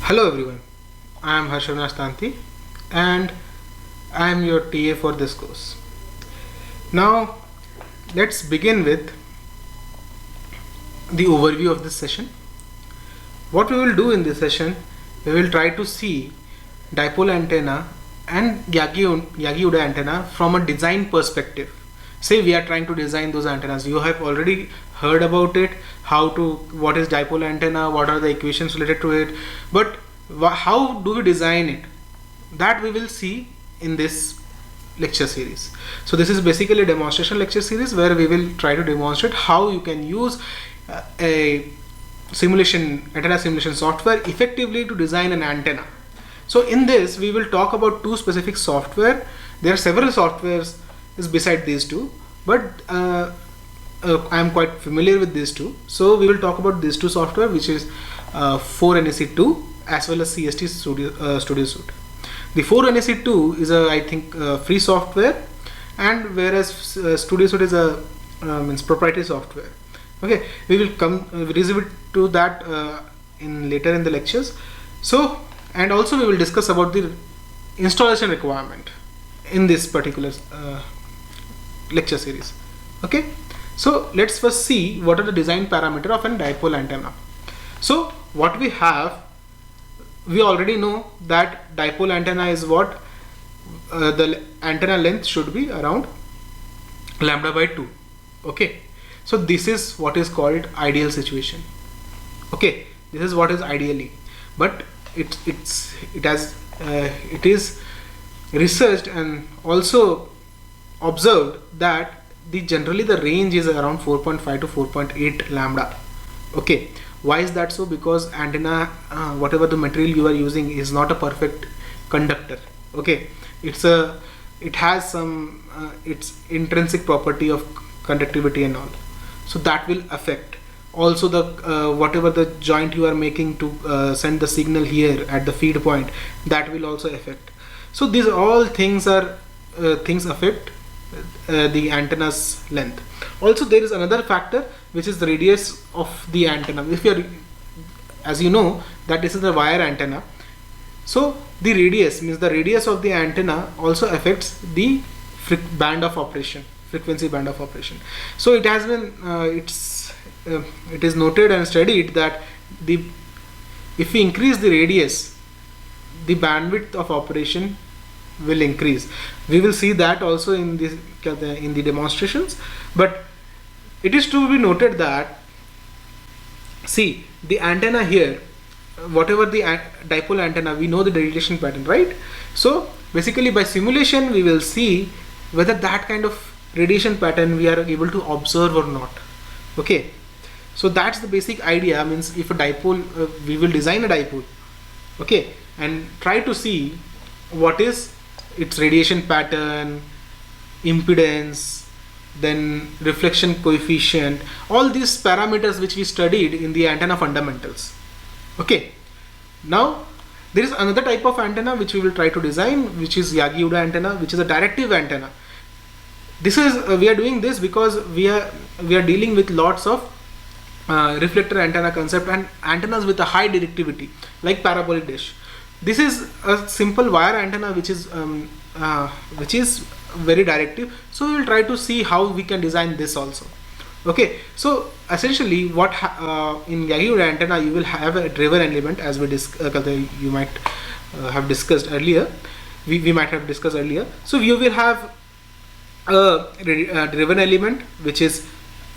Hello everyone, I am Harshanastanti and I am your TA for this course. Now let's begin with the overview of this session. What we will do in this session, we will try to see dipole antenna and Yagi-Uda antenna from a design perspective. Say we are trying to design those antennas. You have already heard about it, what is dipole antenna, what are the equations related to it, but how do we design it? That we will see in this lecture series. So this is basically a demonstration lecture series where we will try to demonstrate how you can use a antenna simulation software effectively to design an antenna. So in this we will talk about two specific software. There are several softwares beside these two, but I am quite familiar with these two. So we will talk about these two software, which is 4NEC2 as well as CST Studio Suite. The 4NEC2 is I think free software, and whereas Studio Suite is a proprietary software. Okay, we will come revisit to that later in the lectures. So, and also we will discuss about the installation requirement in this particular lecture series. Okay, so let's first see what are the design parameter of a dipole antenna. So what we have, we already know that dipole antenna is what the antenna length should be around lambda by 2. Okay, so this is what is called ideal situation. Okay, this is what is ideally, but it is researched and also observed that generally the range is around 4.5 to 4.8 lambda. Okay, why is that so? Because antenna, whatever the material you are using, is not a perfect conductor. Okay, it has some its intrinsic property of conductivity and all, so that will affect. Also the whatever the joint you are making to send the signal here at the feed point, that will also affect. So these all things are things affect the antenna's length. Also there is another factor, which is the radius of the antenna. If you are, as you know, that this is a wire antenna, so the radius means the radius of the antenna also affects the band of operation, frequency band of operation. So it has been it is noted and studied that if we increase the radius, the bandwidth of operation will increase. We will see that also in the demonstrations, but it is to be noted that, see, the antenna here, whatever the dipole antenna, we know the radiation pattern, right? So basically by simulation we will see whether that kind of radiation pattern we are able to observe or not. Okay, so that's the basic idea. Means if a dipole, we will design a dipole, okay, and try to see what is its radiation pattern, impedance, then reflection coefficient, all these parameters which we studied in the antenna fundamentals. Okay, now there is another type of antenna which we will try to design, which is Yagi-Uda antenna, which is a directive antenna. This is we are doing this because we are dealing with lots of reflector antenna concept and antennas with a high directivity like parabolic dish. This is a simple wire antenna which is very directive, so we will try to see how we can design this also. Okay, so essentially what in Yagi-Uda antenna you will have a driven element, as you might have discussed earlier, we might have discussed earlier. So you will have a driven element which is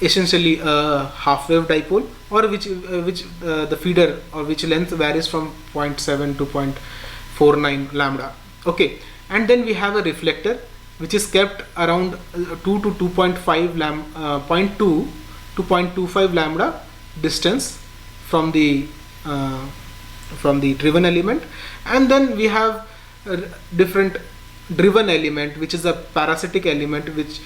essentially a half wave dipole, or which the feeder, or which length varies from 0.7 to 0.49 lambda. Okay, and then we have a reflector which is kept around 2 to 2.5 0.2 to 0.25 lambda distance from the driven element. And then we have a different driven element, which is a parasitic element which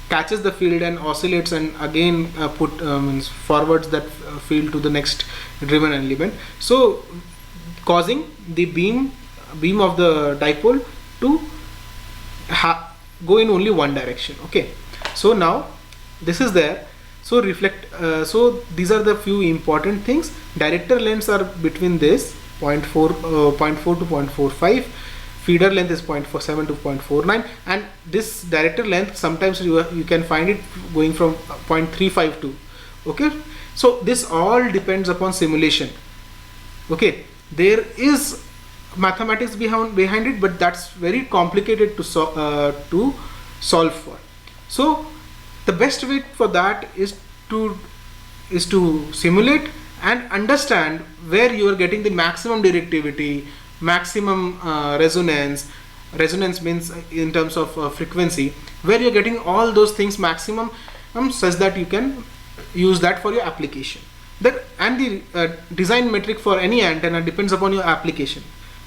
catches the field and oscillates and again forwards that field to the next driven element, so causing the beam of the dipole to go in only one direction. Okay, so now this is there. So so these are the few important things. Director lengths are between this 0.4 to 0.45. Feeder length is 0.47 to 0.49, and this director length sometimes you can find it going from 0.352. Okay, so this all depends upon simulation. Okay, there is mathematics behind it, but that's very complicated to solve for. So the best way for that is to simulate and understand where you are getting the maximum directivity, maximum resonance. Resonance means in terms of frequency, where you're getting all those things maximum, such that you can use that for your application. And the design metric for any antenna depends upon your application.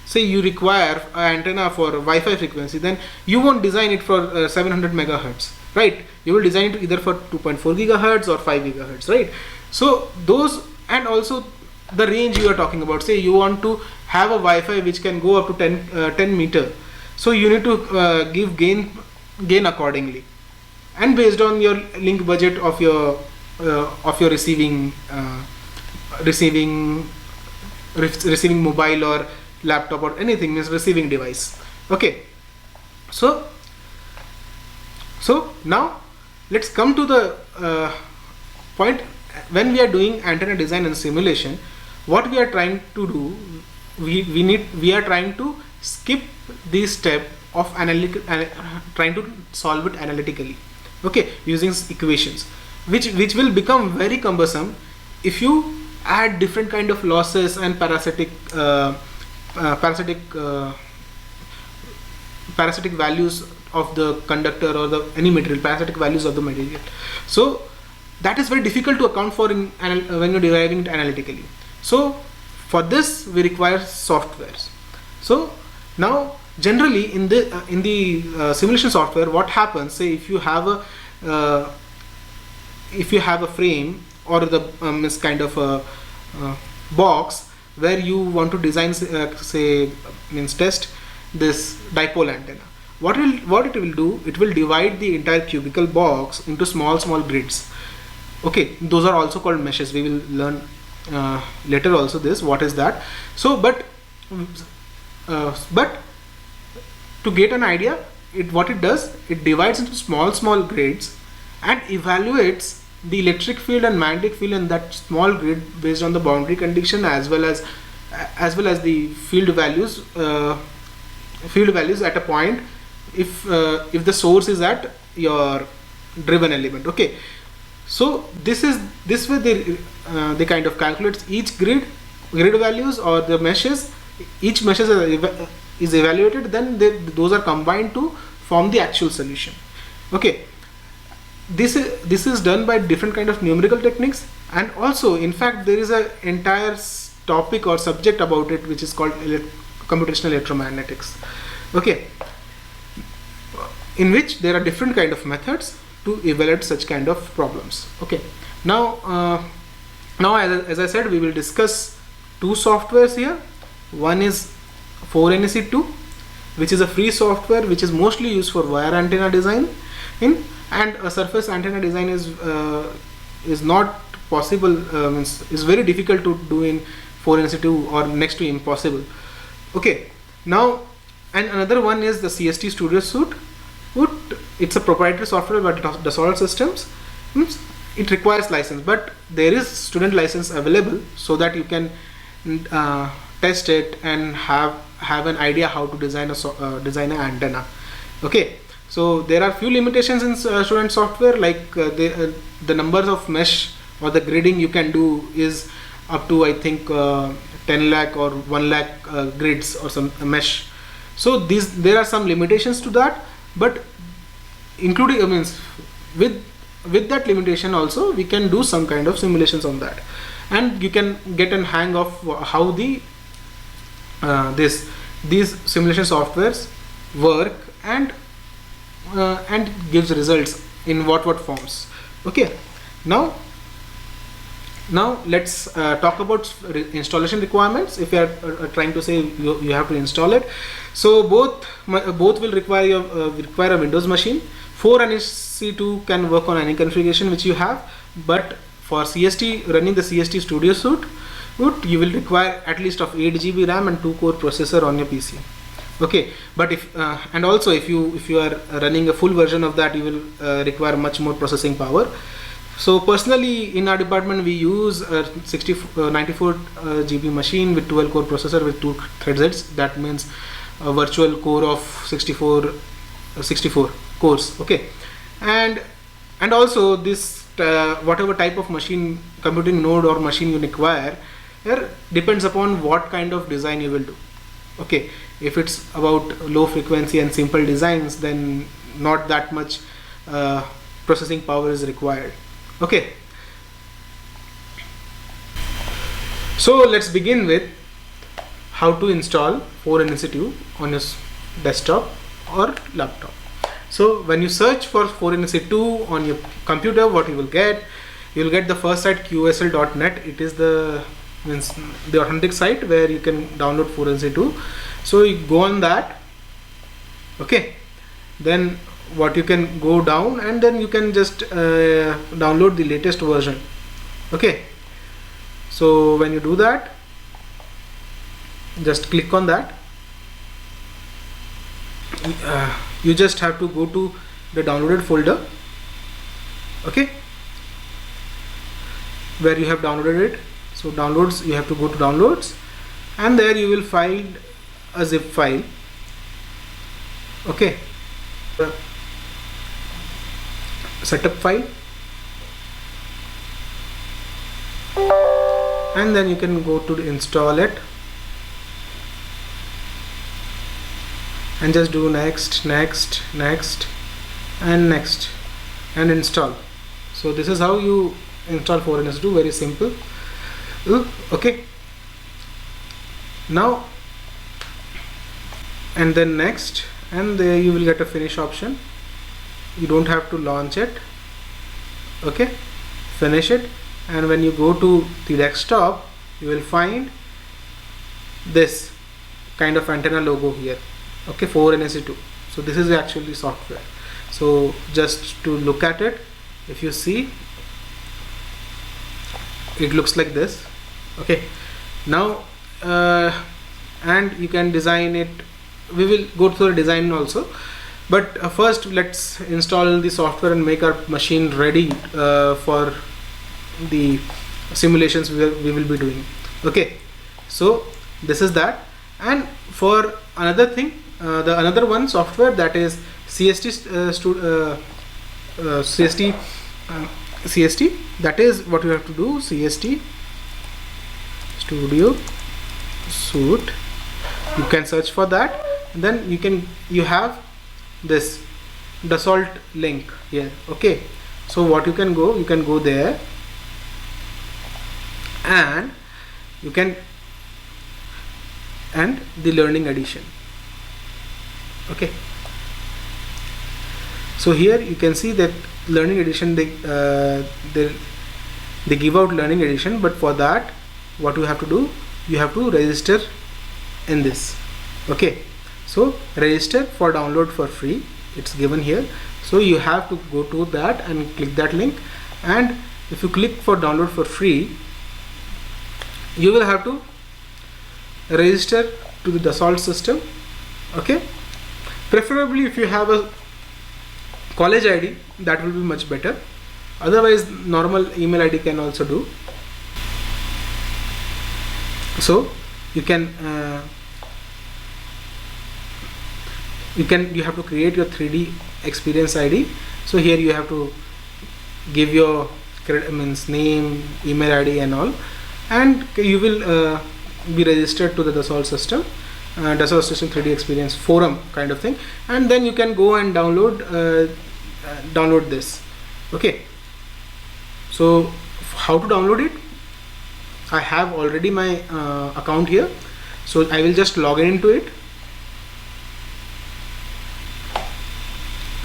Say you require an antenna for Wi-Fi frequency, then you won't design it for 700 megahertz, right? You will design it either for 2.4 gigahertz or 5 gigahertz, right? So those, and also the range you are talking about. Say you want to have a Wi-Fi which can go up to 10 meter, so you need to give gain accordingly, and based on your link budget of your receiving mobile or laptop or anything, means receiving device. Okay, so now let's come to the point. When we are doing antenna design and simulation, what we are trying to do, we are trying to skip this step of trying to solve it analytically, okay, using equations, which will become very cumbersome if you add different kind of losses and parasitic values of the conductor or any material, parasitic values of the material. So that is very difficult to account for when you're deriving it analytically. So for this we require softwares. So now generally in the simulation software, what happens, say if you have a frame or the kind of a box where you want to design, test this dipole antenna, what it will do, it will divide the entire cubical box into small to okay, those are also called meshes. We will learn later also this, what is that. So but to get an idea, what it does, it divides into small grids and evaluates the electric field and magnetic field in that small grid based on the boundary condition as well as the field values at a point if the source is at your driven element. Okay, so this way they kind of calculates each grid values or the meshes. Each meshes is evaluated, then those are combined to form the actual solution. Okay, this is done by different kind of numerical techniques, and also in fact there is a entire topic or subject about it which is called computational electromagnetics. Okay, in which there are different kind of methods to evaluate such kind of problems. Okay, now as I said, we will discuss two softwares here. One is 4NEC2, which is a free software which is mostly used for wire antenna design, and a surface antenna design is not possible, is very difficult to do in 4NEC2 or next to impossible. Okay, now, and another one is the CST Studio Suite. It's a proprietary software but Dassault Systems. It requires license, but there is student license available so that you can test it and have an idea how to design an antenna. Okay, so there are few limitations in student software, like the numbers of mesh or the gridding you can do is up to, I think, 10 lakh or 1 lakh grids or some mesh. So there are some limitations to that, but including with that limitation also we can do some kind of simulations on that, and you can get an hang of how these simulation softwares work and gives results in what forms. Okay, now let's talk about installation requirements. If you are trying to say you have to install it, so both will require a Windows machine. 4NSC2 can work on any configuration which you have, but for CST, running the CST Studio Suite, you will require at least of 8 GB RAM and 2 core processor on your PC. Okay, but if and also if you are running a full version of that, you will require much more processing power. So personally, in our department, we use a 94 GB machine with 12 core processor with 2 threads. That means a virtual core of 64 cores. Okay, and also this whatever type of machine, computing node or machine you require here depends upon what kind of design you will do. Okay, if it's about low frequency and simple designs, then not that much processing power is required. Okay, so let's begin with how to install 4NSC2 on your desktop or laptop. So when you search for 4NSC2 on your computer, what you will get the first site, qsl.net. It is the authentic site where you can download 4NSC2. So you go on that. Okay, then what you can go down and then you can just download the latest version. Okay, so when you do that, just click on that. You just have to go to the downloaded folder, okay, where you have downloaded it. So downloads, you have to go to downloads, and there you will find a zip file. Okay, setup file, and then you can go to install it and just do next and install. So this is how you install 4NSC2, very simple. Okay, now and then next, and there you will get a finish option. You don't have to launch it. Okay, finish it, and when you go to the desktop, you will find this kind of antenna logo here. Okay, 4NSC2. So this is actually software. So just to look at it, if you see, it looks like this. Okay, now and you can design it. We will go through the design also, but first let's install the software and make our machine ready for the simulations we will be doing. Okay, so this is that. And for another thing, the another one software, that is CST. That is what you have to do. CST Studio Suite. You can search for that. And then you have this Dassault link here. Okay, so what you can go there, and you can, and the learning edition. Okay, so here you can see that learning edition, they give out learning edition, but for that what you have to do, you have to register in this. Okay, so register for download for free, it's given here. So you have to go to that and click that link, and if you click for download for free, you will have to register to the Dassault system. Okay, preferably if you have a college ID, that will be much better. Otherwise normal email ID can also do. So you have to create your 3D experience ID. So here you have to give your name, email ID and all, and you will be registered to the Dassault system, Dassault system 3D experience forum kind of thing, and then you can go and download this. Okay, so how to download it? I have already my account here, so I will just log into it.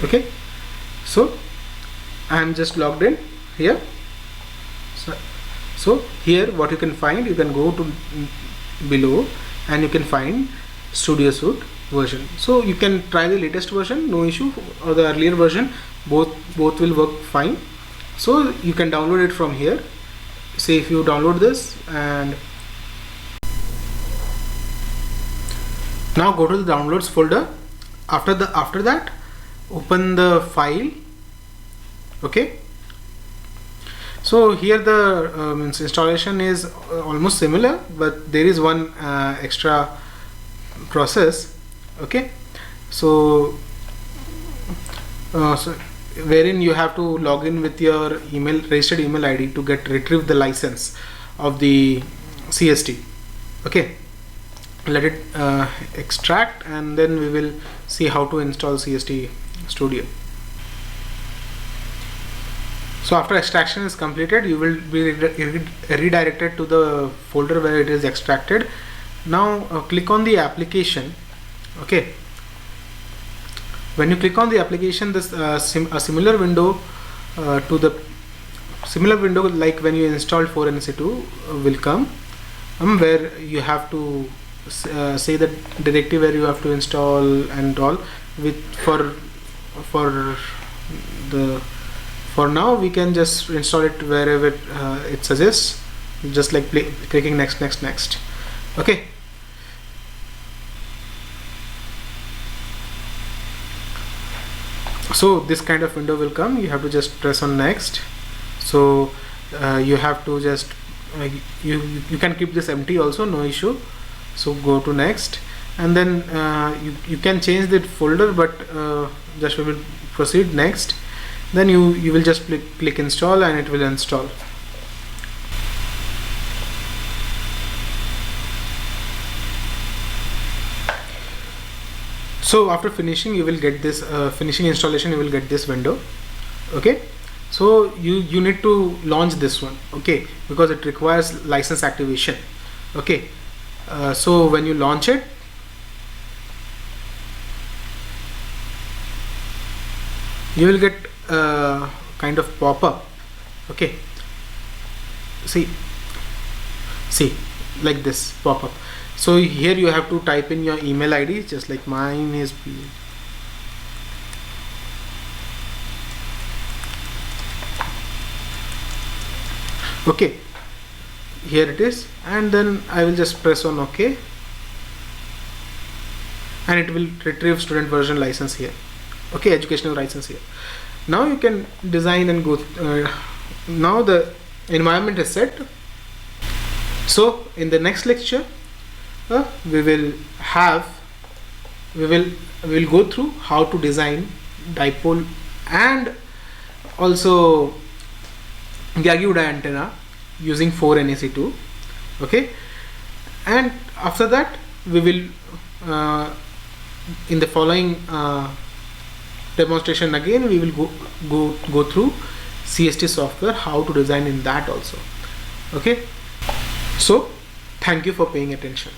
Okay, so I am just logged in here. So here what you can find, you can go to below and you can find Studio Suite version. So you can try the latest version, no issue, or the earlier version, both will work fine. So you can download it from here. Say if you download this, and now go to the downloads folder. After that, open the file. Okay, so here the installation is almost similar, but there is one extra process. Okay, so wherein you have to log in with your registered email ID to retrieve the license of the CST. Okay, let it extract, and then we will see how to install CST Studio. So after extraction is completed, you will be redirected to the folder where it is extracted. Now click on the application. Okay, when you click on the application, this a similar window like when you installed 4NC2 will come, where you have to say the directory where you have to install and all. For now we can just install it wherever it suggests, just like clicking next. Okay, so this kind of window will come. You have to just press on next. So you have to just you can keep this empty also, no issue. So go to next, and then you can change the folder, but just we will proceed next. Then you will just click install, and it will install. So after finishing, you will get this finishing installation, you will get this window. Okay, so you need to launch this one. Okay, because it requires license activation. Okay, so when you launch it, you will get kind of pop-up. Okay, see like this pop-up. So here you have to type in your email ID, just like mine is okay, here it is, and then I will just press on OK, and it will retrieve student version license here. Okay, educational license here. Now you can design and go now the environment is set. So in the next lecture we will go through how to design dipole and also Yagi-Uda antenna using 4NAC2. Okay, and after that we will in the following demonstration again we will go through CST software, how to design in that also. Okay, so thank you for paying attention.